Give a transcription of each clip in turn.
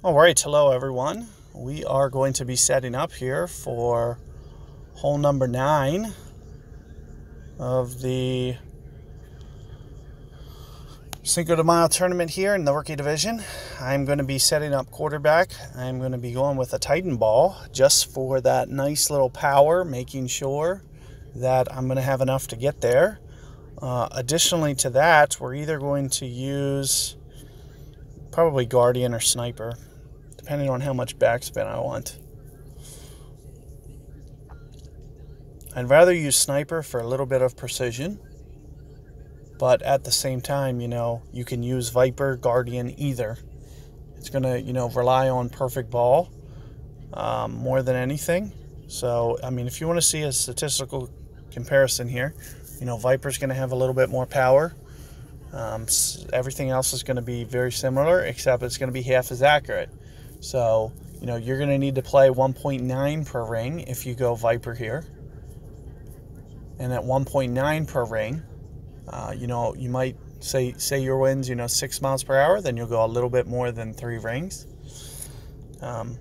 All right, hello everyone. We are going to be setting up here for hole number 9 of the Cinco de Mayo tournament here in the rookie division. I'm going to be setting up quarterback. I'm going to be going with a Titan ball just for that nice little power, making sure that I'm going to have enough to get there. Additionally to that, we're either going to use probably Guardian or Sniper, depending on how much backspin I want. I'd rather use Sniper for a little bit of precision, but at the same time, you can use Viper, Guardian, either. It's going to, rely on perfect ball more than anything. So, if you want to see a statistical comparison here, Viper's going to have a little bit more power. Everything else is going to be very similar, except it's going to be half as accurate. So, you're going to need to play 1.9 per ring if you go Viper here. And at 1.9 per ring, you might say your wind's, 6 miles per hour, then you'll go a little bit more than 3 rings.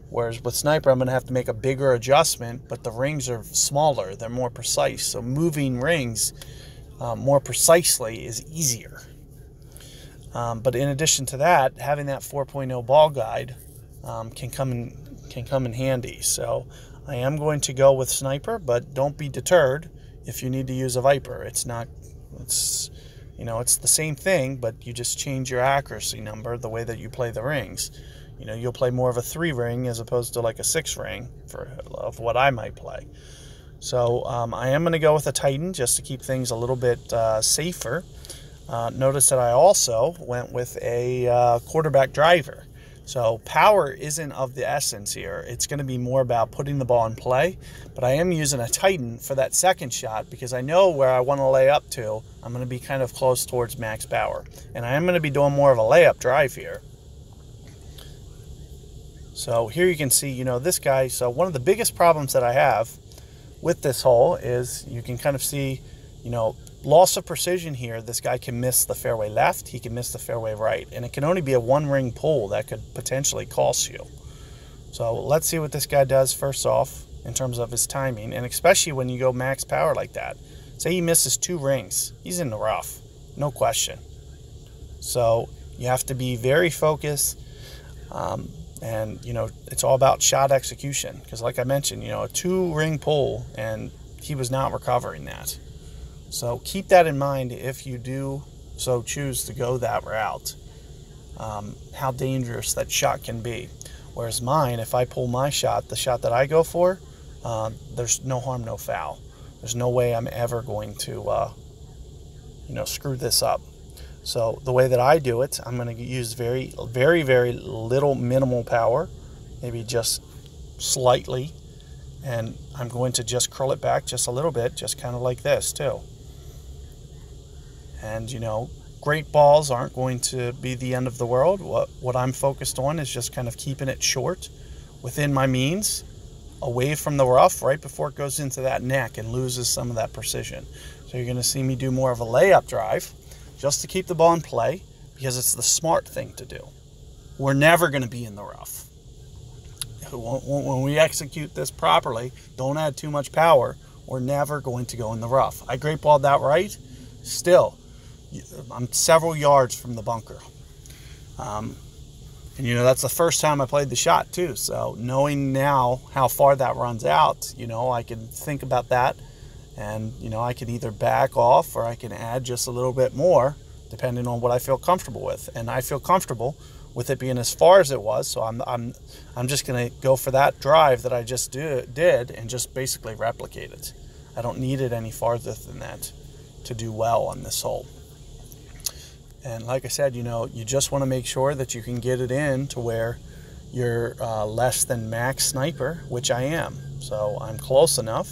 Whereas with Sniper, I'm going to have to make a bigger adjustment, but the rings are smaller. They're more precise. So moving rings more precisely is easier. But in addition to that, having that 4.0 ball guide can come in handy. So I am going to go with Sniper, but don't be deterred if you need to use a Viper. It's the same thing, but you just change your accuracy number the way that you play the rings. You'll play more of a 3 ring as opposed to like a 6 ring of what I might play. So I am going to go with a Titan just to keep things a little bit safer. Notice that I also went with a quarterback driver. So power isn't of the essence here. It's going to be more about putting the ball in play. But I am using a Titan for that second shot because I know where I want to lay up to. I'm going to be kind of close towards max power. And I am going to be doing more of a layup drive here. So here you can see, this guy. So one of the biggest problems that I have with this hole is you can kind of see, loss of precision here. This guy can miss the fairway left, he can miss the fairway right, and it can only be a 1-ring pull that could potentially cost you. So let's see what this guy does first off in terms of his timing, and especially when you go max power like that. Say he misses 2 rings, he's in the rough, no question. So you have to be very focused, and it's all about shot execution, because like I mentioned, a 2-ring pull, and he was not recovering that. So keep that in mind if you do so choose to go that route, how dangerous that shot can be. Whereas mine, if I pull my shot, the shot that I go for, there's no harm, no foul. There's no way I'm ever going to, screw this up. So the way that I do it, I'm going to use very, very, very little minimal power, maybe just slightly, and I'm going to just curl it back just a little bit, just kind of like this too. And, great balls aren't going to be the end of the world. What I'm focused on is just kind of keeping it short, within my means, away from the rough, right before it goes into that neck and loses some of that precision. So you're going to see me do more of a layup drive, just to keep the ball in play, because it's the smart thing to do. We're never going to be in the rough. When we execute this properly, don't add too much power, we're never going to go in the rough. I great balled that right, still. I'm several yards from the bunker. And that's the first time I played the shot too. So knowing now how far that runs out, I can think about that. And, I can either back off or I can add just a little bit more depending on what I feel comfortable with. And I feel comfortable with it being as far as it was. So I'm just going to go for that drive that I just did and just basically replicate it. I don't need it any farther than that to do well on this hole. And like I said, you just want to make sure that you can get it in to where you're less than max Sniper, which I am. So I'm close enough.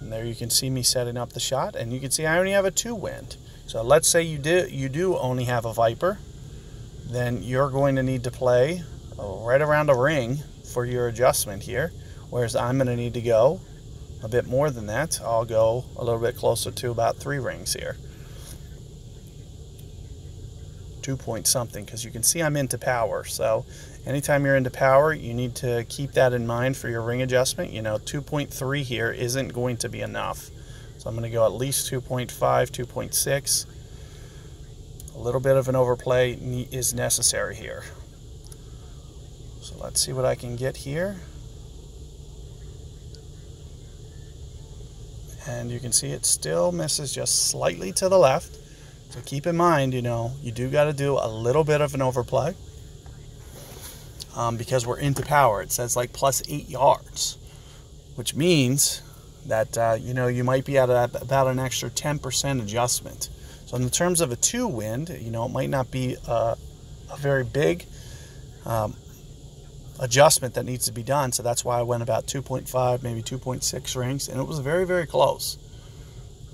And there you can see me setting up the shot. And you can see I only have a 2 wind. So let's say you do only have a Viper. Then you're going to need to play right around a ring for your adjustment here. Whereas I'm going to need to go a bit more than that. I'll go a little bit closer to about 3 rings here. 2 point something, because you can see I'm into power. So anytime you're into power, you need to keep that in mind for your ring adjustment. 2.3 here isn't going to be enough. So I'm going to go at least 2.5, 2.6. A little bit of an overplay is necessary here. So let's see what I can get here. And you can see it still misses just slightly to the left. So keep in mind, you do got to do a little bit of an overplay because we're into power. It says like plus 8 yards, which means that, you might be at about an extra 10% adjustment. So in the terms of a 2 wind, it might not be a very big adjustment that needs to be done. So that's why I went about 2.5, maybe 2.6 rings, and it was very, very close.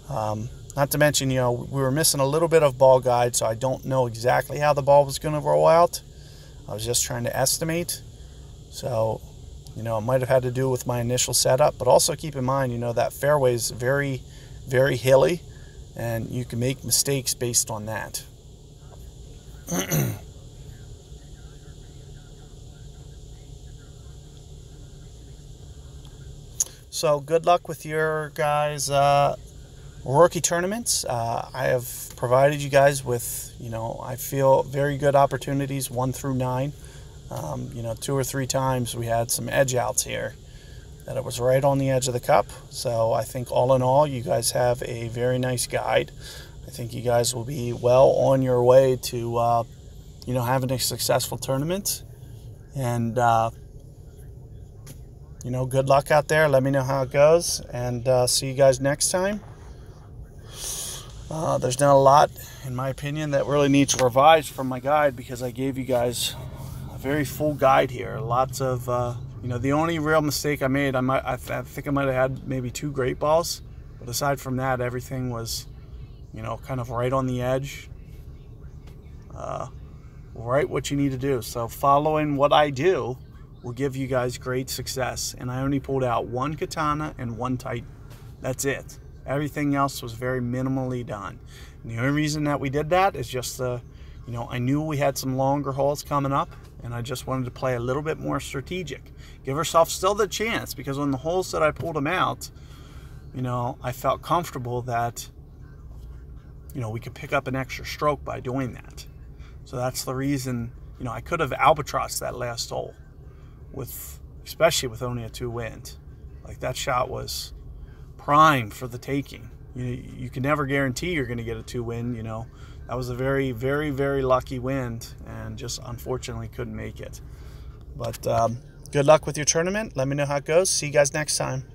Not to mention, we were missing a little bit of ball guide, so I don't know exactly how the ball was going to roll out. I was just trying to estimate. So, it might have had to do with my initial setup, but also keep in mind, that fairway is very, very hilly, and you can make mistakes based on that. So good luck with your guys' rookie tournaments. I have provided you guys with, I feel very good opportunities 1 through 9. 2 or 3 times we had some edge outs here that it was right on the edge of the cup. So I think all in all, you guys have a very nice guide. I think you guys will be well on your way to, having a successful tournament. And, good luck out there. Let me know how it goes, and see you guys next time. There's not a lot, in my opinion, that really needs revised from my guide, because I gave you guys a very full guide here. Lots of, the only real mistake I made, I think I might have had maybe 2 great balls, but aside from that, everything was, kind of right on the edge. Right what you need to do. So following what I do will give you guys great success. And I only pulled out 1 katana and 1 titan. That's it. Everything else was very minimally done. And the only reason that we did that is just I knew we had some longer holes coming up, and I just wanted to play a little bit more strategic. Give ourselves still the chance, because on the holes that I pulled them out, I felt comfortable that, we could pick up an extra stroke by doing that. So that's the reason, I could have albatrossed that last hole, especially with only a 2 wind. Like, that shot was prime for the taking. You can never guarantee you're going to get a 2 wind. That was a very, very, very lucky wind, and just unfortunately couldn't make it. But good luck with your tournament. Let me know how it goes. See you guys next time.